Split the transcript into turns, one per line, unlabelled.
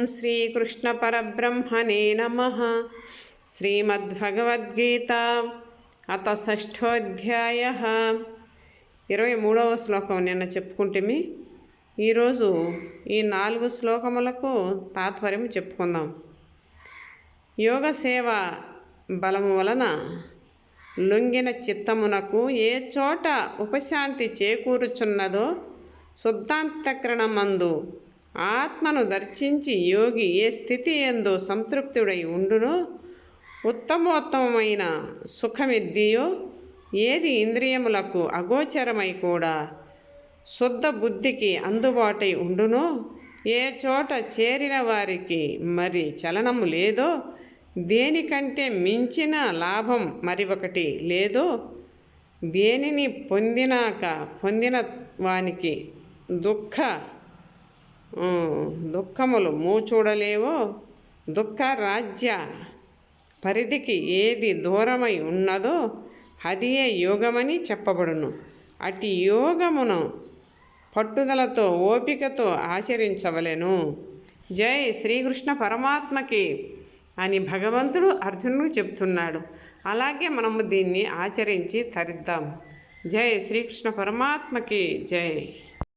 శ్రీకృష్ణ పరబ్రహ్మణే నమః. శ్రీమద్భగవద్గీత అత షష్ఠోధ్యాయః. 23వ శ్లోకం నిన్న చెప్పుకుంటేమి. ఈరోజు ఈ 4 శ్లోకములకు తాత్పర్యం చెప్పుకుందాం. యోగ సేవ బలము వలన లొంగిన చిత్తమునకు ఏ చోట ఉపశాంతి చేకూరుచున్నదో శుద్ధాంతఃకరణమందు ఆత్మను దర్శించి యోగి ఏ స్థితి యందు సంతృప్తుడై ఉండునో, ఉత్తమోత్తమైన సుఖమిద్దియో, ఏది ఇంద్రియములకు అగోచరమై కూడా శుద్ధ బుద్ధికి అందుబాటై ఉండునో, ఏ చోట చేరిన వారికి మరి చలనము లేదో, దేనికంటే మించిన లాభం మరి ఒకటి లేదో, దేనిని పొందిన వానికి దుఃఖములు మూచూడలేవో, దుఃఖ రాజ్య పరిధికి ఏది దూరమై ఉన్నదో అదియే యోగమని చెప్పబడును. అట్టి యోగమును పట్టుదలతో ఓపికతో ఆచరించవలెను. జై శ్రీకృష్ణ పరమాత్మకి అని భగవంతుడు అర్జునుడికి చెప్తున్నాడు. అలాగే మనము దీన్ని ఆచరించి తరిద్దాం. జై శ్రీకృష్ణ పరమాత్మకి జై.